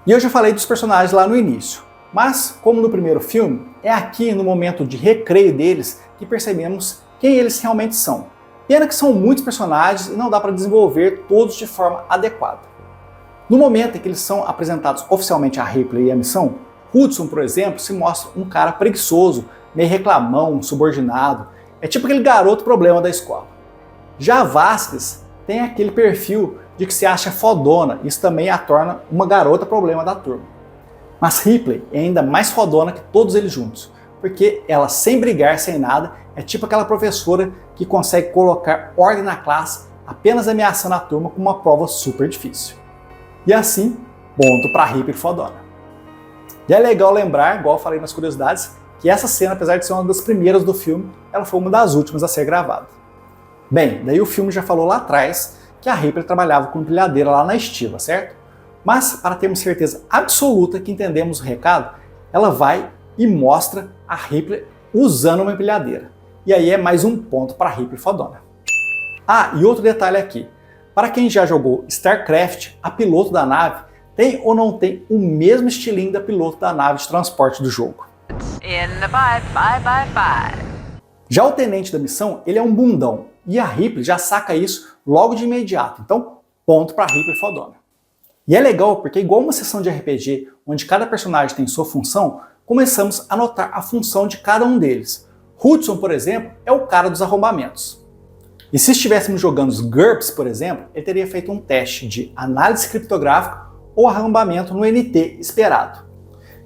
E eu já falei dos personagens lá no início, mas como no primeiro filme, é aqui no momento de recreio deles que percebemos quem eles realmente são. Pena que são muitos personagens e não dá para desenvolver todos de forma adequada. No momento em que eles são apresentados oficialmente a Ripley e a missão, Hudson, por exemplo, se mostra um cara preguiçoso, meio reclamão, subordinado. É tipo aquele garoto problema da escola. Já Vasquez tem aquele perfil de que se acha fodona, isso também a torna uma garota problema da turma. Mas Ripley é ainda mais fodona que todos eles juntos, porque ela, sem brigar, sem nada, é tipo aquela professora que consegue colocar ordem na classe apenas ameaçando a turma com uma prova super difícil. E assim, ponto pra Ripley fodona. E é legal lembrar, igual eu falei nas curiosidades, que essa cena, apesar de ser uma das primeiras do filme, ela foi uma das últimas a ser gravada. Bem, daí o filme já falou lá atrás que a Ripley trabalhava com empilhadeira lá na estiva, certo? Mas, para termos certeza absoluta que entendemos o recado, ela vai e mostra a Ripley usando uma empilhadeira. E aí é mais um ponto para a Ripley fodona. Ah, e outro detalhe aqui. Para quem já jogou StarCraft, a piloto da nave tem ou não tem o mesmo estilinho da piloto da nave de transporte do jogo. Já o tenente da missão, ele é um bundão. E a Ripley já saca isso logo de imediato. Então, ponto para a Ripley fodona. E é legal porque, igual uma sessão de RPG, onde cada personagem tem sua função, começamos a notar a função de cada um deles. Hudson, por exemplo, é o cara dos arrombamentos. E se estivéssemos jogando os GURPS, por exemplo, ele teria feito um teste de análise criptográfica ou arrombamento no NT esperado.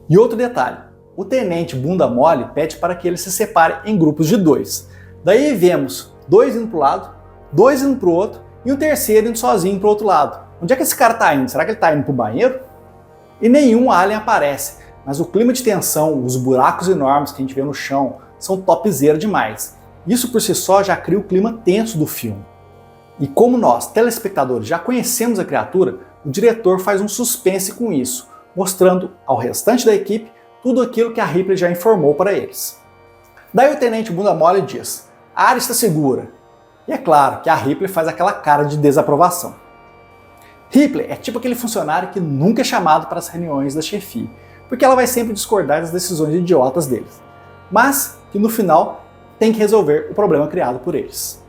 E outro detalhe, o tenente bunda mole pede para que eles se separem em grupos de 2. Daí vemos 2 indo para o lado, 2 indo para o outro e o terceiro indo sozinho para o outro lado. Onde é que esse cara está indo? Será que ele está indo para o banheiro? E nenhum alien aparece, mas o clima de tensão, os buracos enormes que a gente vê no chão, são topzera demais. Isso por si só já cria o clima tenso do filme. E como nós, telespectadores, já conhecemos a criatura, o diretor faz um suspense com isso, mostrando ao restante da equipe tudo aquilo que a Ripley já informou para eles. Daí o tenente bunda mole diz: "A área está segura." E é claro que a Ripley faz aquela cara de desaprovação. Ripley é tipo aquele funcionário que nunca é chamado para as reuniões da chefia, porque ela vai sempre discordar das decisões idiotas deles, mas que no final tem que resolver o problema criado por eles.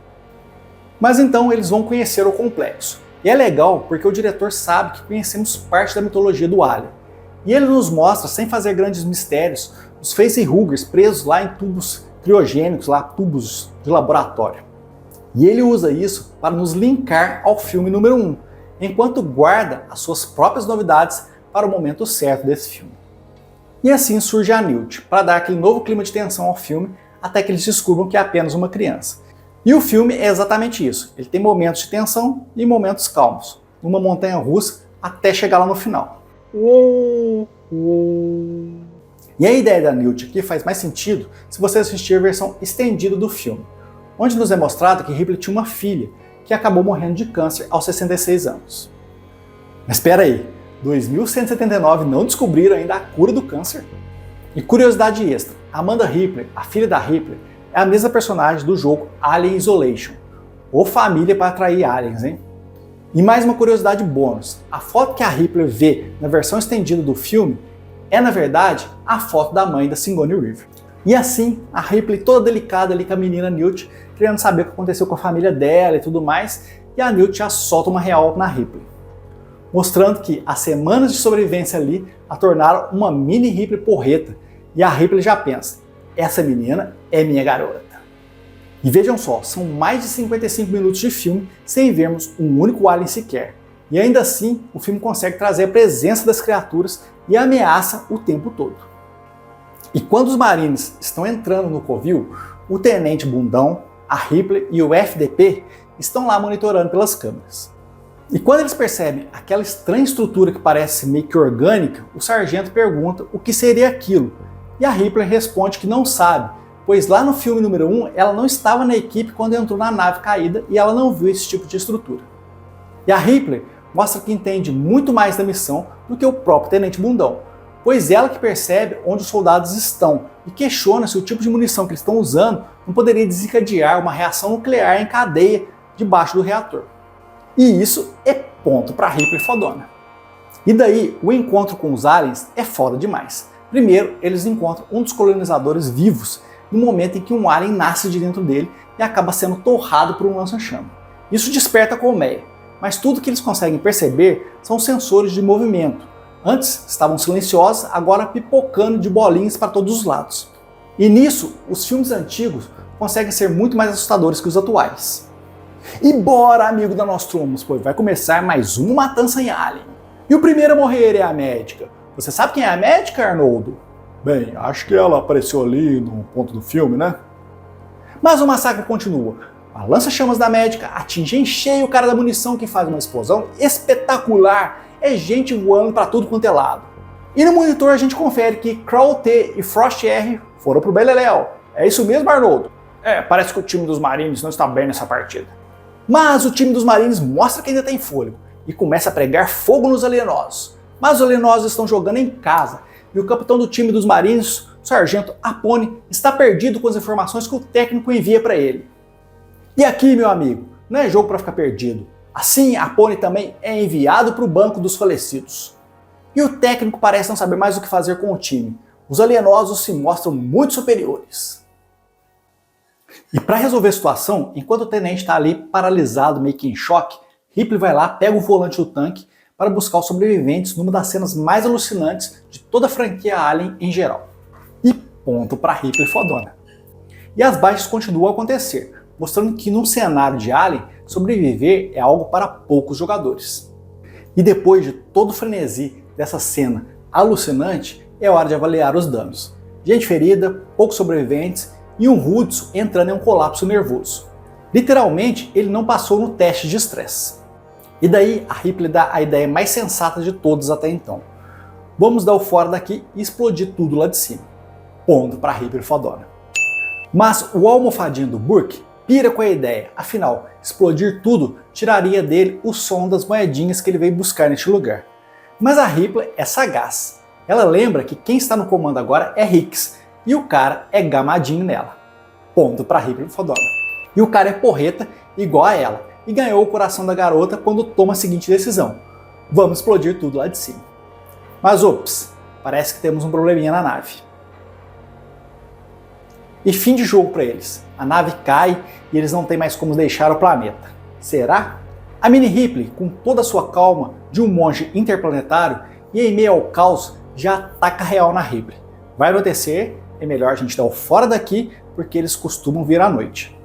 Mas então eles vão conhecer o complexo, e é legal porque o diretor sabe que conhecemos parte da mitologia do Alien, e ele nos mostra, sem fazer grandes mistérios, os facehuggers presos lá em tubos criogênicos, lá tubos de laboratório. E ele usa isso para nos linkar ao filme número 1, enquanto guarda as suas próprias novidades para o momento certo desse filme. E assim surge a Newt, para dar aquele novo clima de tensão ao filme, até que eles descubram que é apenas uma criança. E o filme é exatamente isso, ele tem momentos de tensão e momentos calmos, numa montanha russa até chegar lá no final. E a ideia da Newt aqui faz mais sentido se você assistir a versão estendida do filme, onde nos é mostrado que Ripley tinha uma filha, que acabou morrendo de câncer aos 66 anos. Mas espera aí, 2179 não descobriram ainda a cura do câncer? E curiosidade extra, Amanda Ripley, a filha da Ripley, é a mesma personagem do jogo Alien Isolation, ou família para atrair aliens, hein? E mais uma curiosidade bônus, a foto que a Ripley vê na versão estendida do filme é na verdade a foto da mãe da Sigourney Weaver. E assim, a Ripley toda delicada ali com a menina Newt, querendo saber o que aconteceu com a família dela e tudo mais, e a Newt já solta uma real na Ripley, mostrando que as semanas de sobrevivência ali a tornaram uma mini Ripley porreta, e a Ripley já pensa, essa menina é minha garota. E vejam só, são mais de 55 minutos de filme sem vermos um único alien sequer. E ainda assim, o filme consegue trazer a presença das criaturas e a ameaça o tempo todo. E quando os Marines estão entrando no covil, o Tenente Bundão, a Ripley e o FDP estão lá monitorando pelas câmeras. E quando eles percebem aquela estranha estrutura que parece meio que orgânica, o sargento pergunta o que seria aquilo. E a Ripley responde que não sabe, pois lá no filme número 1 ela não estava na equipe quando entrou na nave caída e ela não viu esse tipo de estrutura. E a Ripley mostra que entende muito mais da missão do que o próprio Tenente Bundão, pois ela que percebe onde os soldados estão e questiona se o tipo de munição que eles estão usando não poderia desencadear uma reação nuclear em cadeia debaixo do reator. E isso é ponto para Ripley fodona. E daí, o encontro com os aliens é foda demais. Primeiro, eles encontram um dos colonizadores vivos no momento em que um alien nasce de dentro dele e acaba sendo torrado por um lança-chama. Isso desperta a colmeia, mas tudo que eles conseguem perceber são sensores de movimento. Antes estavam silenciosos, agora pipocando de bolinhas para todos os lados. E nisso, os filmes antigos conseguem ser muito mais assustadores que os atuais. E bora, amigo da Nostromos, pois vai começar mais uma matança em Alien. E o primeiro a morrer é a médica. Você sabe quem é a médica, Arnoldo? Bem, acho que ela apareceu ali no ponto do filme, né? Mas o massacre continua. A lança-chamas da médica atinge em cheio o cara da munição, que faz uma explosão espetacular. É gente voando pra tudo quanto é lado. E no monitor a gente confere que Crow T e Frost R foram pro Beleléu. É isso mesmo, Arnoldo? Parece que o time dos Marines não está bem nessa partida. Mas o time dos Marines mostra que ainda tem fôlego e começa a pregar fogo nos alienosos. Mas os alienosos estão jogando em casa e o capitão do time dos Marines, o sargento Apone, está perdido com as informações que o técnico envia para ele. E aqui, meu amigo, não é jogo para ficar perdido. Assim, Apone também é enviado para o banco dos falecidos. E o técnico parece não saber mais o que fazer com o time. Os alienosos se mostram muito superiores. E para resolver a situação, enquanto o tenente está ali paralisado, meio que em choque, Ripley vai lá, pega o volante do tanque para buscar os sobreviventes numa das cenas mais alucinantes de toda a franquia Alien em geral. E ponto para Ripley fodona. E as baixas continuam a acontecer, mostrando que num cenário de Alien, sobreviver é algo para poucos jogadores. E depois de todo o frenesi dessa cena alucinante, é hora de avaliar os danos. Gente ferida, poucos sobreviventes e um Hudson entrando em um colapso nervoso. Literalmente, ele não passou no teste de estresse. E daí a Ripley dá a ideia mais sensata de todos até então. Vamos dar o fora daqui e explodir tudo lá de cima. Ponto para Ripley fodona. Mas o almofadinho do Burke pira com a ideia, afinal, explodir tudo tiraria dele o som das moedinhas que ele veio buscar neste lugar. Mas a Ripley é sagaz. Ela lembra que quem está no comando agora é Hicks, e o cara é gamadinho nela. Ponto para Ripley fodona. E o cara é porreta igual a ela, e ganhou o coração da garota quando toma a seguinte decisão: vamos explodir tudo lá de cima. Mas ops, parece que temos um probleminha na nave. E fim de jogo para eles. A nave cai e eles não têm mais como deixar o planeta. Será? A mini Ripley, com toda a sua calma de um monge interplanetário e em meio ao caos, já ataca real na Ripley. Vai anoitecer, é melhor a gente dar o fora daqui, porque eles costumam vir à noite.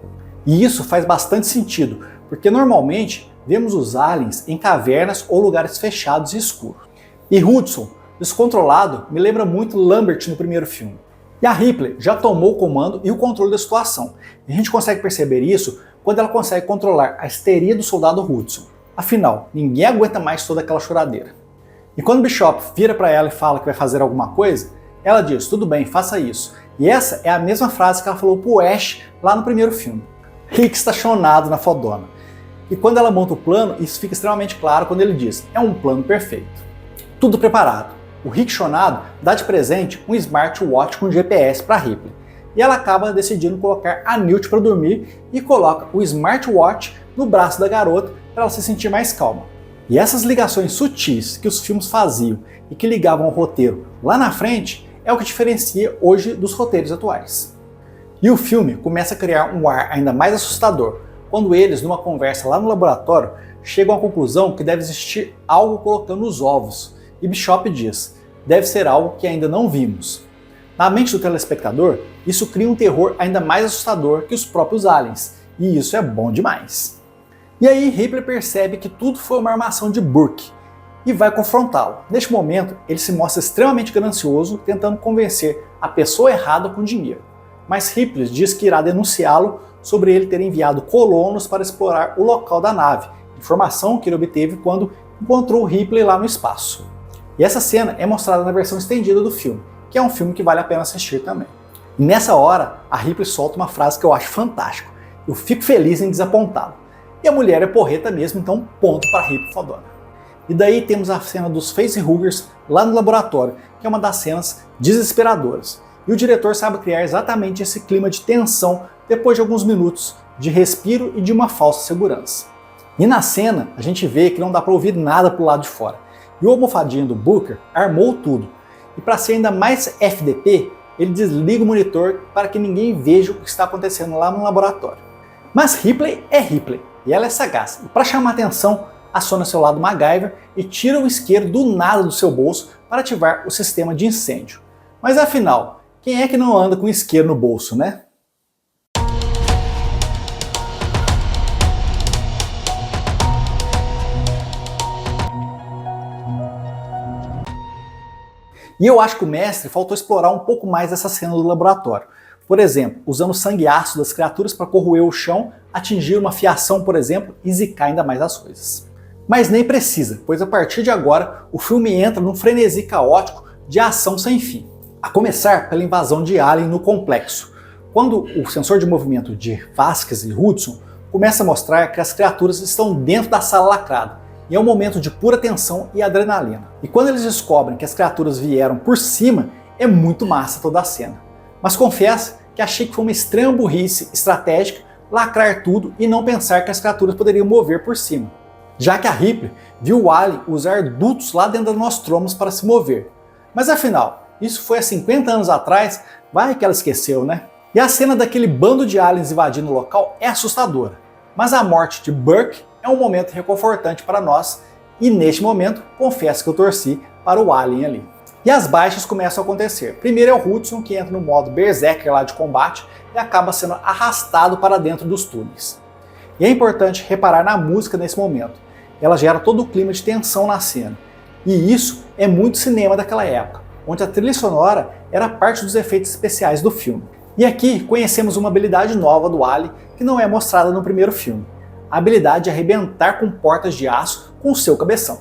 E isso faz bastante sentido, porque normalmente vemos os aliens em cavernas ou lugares fechados e escuros. E Hudson, descontrolado, me lembra muito Lambert no primeiro filme. E a Ripley já tomou o comando e o controle da situação. E a gente consegue perceber isso quando ela consegue controlar a histeria do soldado Hudson. Afinal, ninguém aguenta mais toda aquela choradeira. E quando Bishop vira para ela e fala que vai fazer alguma coisa, ela diz, tudo bem, faça isso. E essa é a mesma frase que ela falou pro Ash lá no primeiro filme. Hicks está chonado na fodona. E quando ela monta o plano, isso fica extremamente claro quando ele diz, é um plano perfeito. Tudo preparado. O Rick chonado dá de presente um smartwatch com GPS para Ripley. E ela acaba decidindo colocar a Newt para dormir e coloca o smartwatch no braço da garota para ela se sentir mais calma. E essas ligações sutis que os filmes faziam e que ligavam o roteiro lá na frente é o que diferencia hoje dos roteiros atuais. E o filme começa a criar um ar ainda mais assustador quando eles, numa conversa lá no laboratório, chegam à conclusão que deve existir algo colocando os ovos, e Bishop diz: deve ser algo que ainda não vimos. Na mente do telespectador, isso cria um terror ainda mais assustador que os próprios aliens, e isso é bom demais. E aí Ripley percebe que tudo foi uma armação de Burke e vai confrontá-lo. Neste momento, ele se mostra extremamente ganancioso, tentando convencer a pessoa errada com dinheiro. Mas Ripley diz que irá denunciá-lo sobre ele ter enviado colonos para explorar o local da nave, informação que ele obteve quando encontrou Ripley lá no espaço. E essa cena é mostrada na versão estendida do filme, que é um filme que vale a pena assistir também. E nessa hora, a Ripley solta uma frase que eu acho fantástica: eu fico feliz em desapontá-lo. E a mulher é porreta mesmo, então ponto para Ripley fodona. E daí temos a cena dos facehuggers lá no laboratório, que é uma das cenas desesperadoras. E o diretor sabe criar exatamente esse clima de tensão depois de alguns minutos de respiro e de uma falsa segurança. E na cena, a gente vê que não dá para ouvir nada pro lado de fora. E o almofadinho do Booker armou tudo. E para ser ainda mais FDP, ele desliga o monitor para que ninguém veja o que está acontecendo lá no laboratório. Mas Ripley é Ripley, e ela é sagaz. E para chamar atenção, aciona seu lado MacGyver e tira o isqueiro do nada do seu bolso para ativar o sistema de incêndio. Mas afinal, quem é que não anda com isqueiro no bolso, né? E eu acho que o mestre faltou explorar um pouco mais essa cena do laboratório. Por exemplo, usando o sangue ácido das criaturas para corroer o chão, atingir uma fiação, por exemplo, e zicar ainda mais as coisas. Mas nem precisa, pois a partir de agora o filme entra num frenesi caótico de ação sem fim. A começar pela invasão de Alien no complexo, quando o sensor de movimento de Vasquez e Hudson começa a mostrar que as criaturas estão dentro da sala lacrada, e é um momento de pura tensão e adrenalina. E quando eles descobrem que as criaturas vieram por cima, é muito massa toda a cena. Mas confesso que achei que foi uma extrema burrice estratégica lacrar tudo e não pensar que as criaturas poderiam mover por cima, já que a Ripley viu o Alien usar dutos lá dentro da Nostromo para se mover. Mas afinal, isso foi há 50 anos atrás, vai que ela esqueceu, né? E a cena daquele bando de aliens invadindo o local é assustadora, mas a morte de Burke é um momento reconfortante para nós, e neste momento, confesso que eu torci para o Alien ali. E as baixas começam a acontecer. Primeiro é o Hudson, que entra no modo Berserker lá de combate e acaba sendo arrastado para dentro dos túneis. E é importante reparar na música nesse momento. Ela gera todo o clima de tensão na cena. E isso é muito cinema daquela época, onde a trilha sonora era parte dos efeitos especiais do filme. E aqui conhecemos uma habilidade nova do Alien que não é mostrada no primeiro filme. A habilidade de arrebentar com portas de aço com o seu cabeção.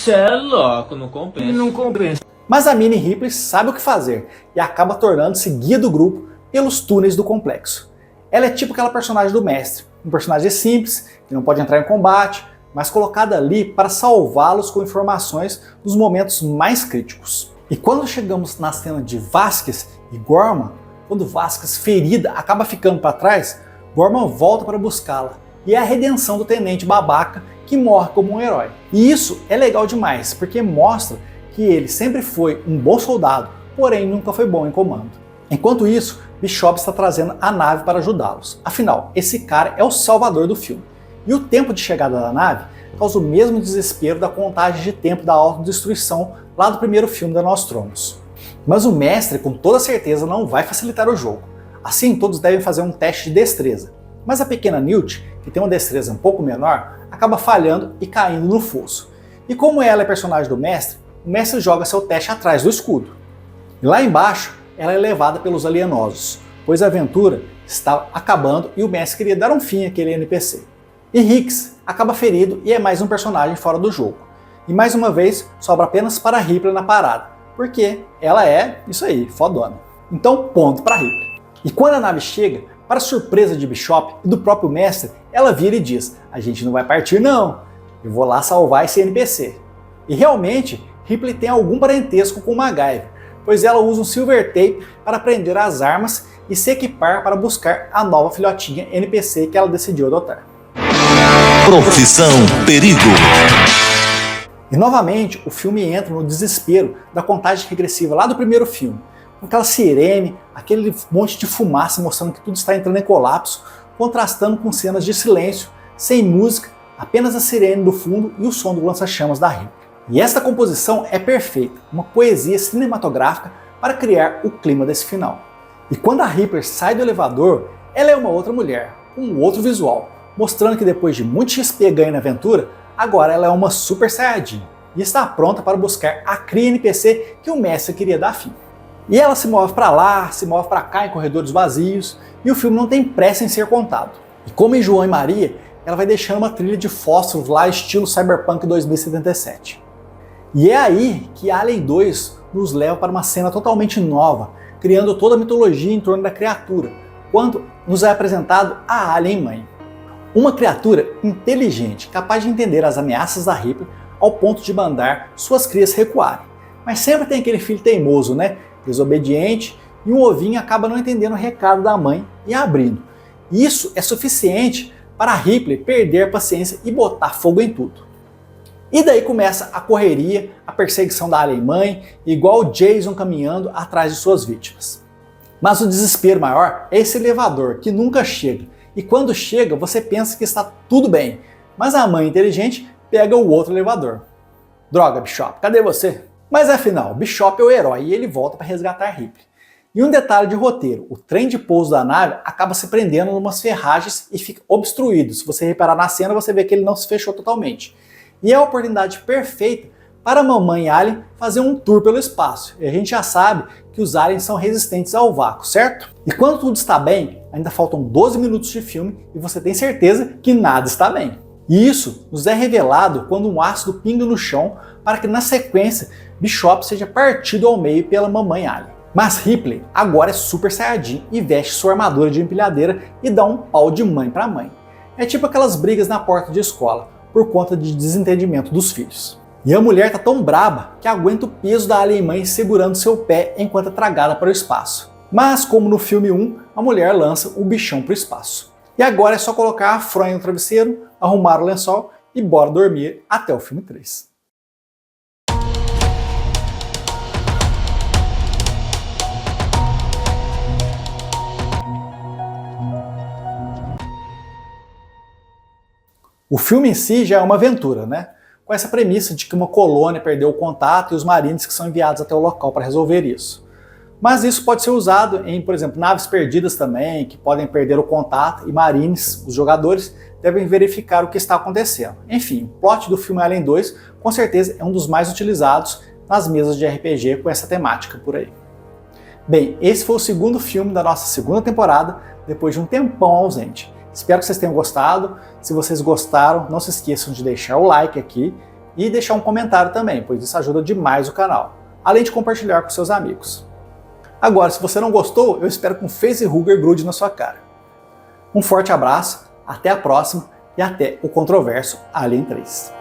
Cê é louco, não compensa. Não compensa. Mas a Minnie Ripley sabe o que fazer e acaba tornando-se guia do grupo pelos túneis do complexo. Ela é tipo aquela personagem do mestre, um personagem simples, que não pode entrar em combate, mas colocada ali para salvá-los com informações nos momentos mais críticos. E quando chegamos na cena de Vasquez e Gorman, quando Vasquez, ferida, acaba ficando para trás, Gorman volta para buscá-la. E é a redenção do tenente babaca que morre como um herói. E isso é legal demais, porque mostra que ele sempre foi um bom soldado, porém nunca foi bom em comando. Enquanto isso, Bishop está trazendo a nave para ajudá-los. Afinal, esse cara é o salvador do filme. E o tempo de chegada da nave causa o mesmo desespero da contagem de tempo da autodestruição lá do primeiro filme da Nostromos. Mas o mestre, com toda certeza, não vai facilitar o jogo. Assim, todos devem fazer um teste de destreza. Mas a pequena Newt, que tem uma destreza um pouco menor, acaba falhando e caindo no fosso. E como ela é personagem do mestre, o mestre joga seu teste atrás do escudo. E lá embaixo, ela é levada pelos alienosos, pois a aventura está acabando e o mestre queria dar um fim àquele NPC. E Hicks acaba ferido e é mais um personagem fora do jogo. E mais uma vez, sobra apenas para Ripley na parada, porque ela é, isso aí, fodona. Então, ponto para Ripley. E quando a nave chega, para surpresa de Bishop e do próprio mestre, ela vira e diz: a gente não vai partir não, eu vou lá salvar esse NPC. E realmente, Ripley tem algum parentesco com o MacGyver, pois ela usa um silver tape para prender as armas e se equipar para buscar a nova filhotinha NPC que ela decidiu adotar. Profissão Perigo. E novamente o filme entra no desespero da contagem regressiva lá do primeiro filme, com aquela sirene, aquele monte de fumaça mostrando que tudo está entrando em colapso, contrastando com cenas de silêncio, sem música, apenas a sirene do fundo e o som do lança-chamas da Ripley. E esta composição é perfeita, uma poesia cinematográfica para criar o clima desse final. E quando a Ripley sai do elevador, ela é uma outra mulher, com um outro visual, mostrando que depois de muito XP ganho na aventura, agora ela é uma Super Saiyajin e está pronta para buscar a cria NPC que o mestre queria dar fim. E ela se move para lá, se move para cá em corredores vazios, e o filme não tem pressa em ser contado. E como em João e Maria, ela vai deixando uma trilha de fósforos lá estilo Cyberpunk 2077. E é aí que Alien 2 nos leva para uma cena totalmente nova, criando toda a mitologia em torno da criatura, quando nos é apresentado a Alien Mãe. Uma criatura inteligente, capaz de entender as ameaças da Ripley ao ponto de mandar suas crias recuarem. Mas sempre tem aquele filho teimoso, né? Desobediente, e um ovinho acaba não entendendo o recado da mãe e abrindo. Isso é suficiente para a Ripley perder a paciência e botar fogo em tudo. E daí começa a correria, a perseguição da Alien Mãe, igual o Jason caminhando atrás de suas vítimas. Mas o desespero maior é esse elevador que nunca chega, e quando chega você pensa que está tudo bem, mas a mãe inteligente pega o outro elevador. Droga, Bishop, cadê você? Mas afinal, Bishop é o herói e ele volta para resgatar Ripley. E um detalhe de roteiro, o trem de pouso da nave acaba se prendendo em umas ferragens e fica obstruído. Se você reparar na cena, você vê que ele não se fechou totalmente. E é a oportunidade perfeita para a mamãe Alien fazer um tour pelo espaço. E a gente já sabe que os aliens são resistentes ao vácuo, certo? E quando tudo está bem, ainda faltam 12 minutos de filme e você tem certeza que nada está bem. E isso nos é revelado quando um ácido pinga no chão para que na sequência Bishop seja partido ao meio pela mamãe Alien. Mas Ripley agora é Super Saiyajin e veste sua armadura de empilhadeira e dá um pau de mãe para mãe. É tipo aquelas brigas na porta de escola, por conta de desentendimento dos filhos. E a mulher tá tão braba que aguenta o peso da Alien Mãe segurando seu pé enquanto é tragada para o espaço. Mas como no filme 1, a mulher lança o bichão para o espaço. E agora é só colocar a fronha no travesseiro, arrumar o lençol e bora dormir até o filme 3. O filme em si já é uma aventura, né? Com essa premissa de que uma colônia perdeu o contato e os marines que são enviados até o local para resolver isso. Mas isso pode ser usado em, por exemplo, naves perdidas também, que podem perder o contato e marines, os jogadores, devem verificar o que está acontecendo. Enfim, o plot do filme Alien 2 com certeza é um dos mais utilizados nas mesas de RPG com essa temática por aí. Bem, esse foi o segundo filme da nossa segunda temporada, depois de um tempão ausente. Espero que vocês tenham gostado. Se vocês gostaram, não se esqueçam de deixar o like aqui e deixar um comentário também, pois isso ajuda demais o canal, além de compartilhar com seus amigos. Agora, se você não gostou, eu espero que um facehugger grude na sua cara. Um forte abraço, até a próxima e até o controverso Alien 3.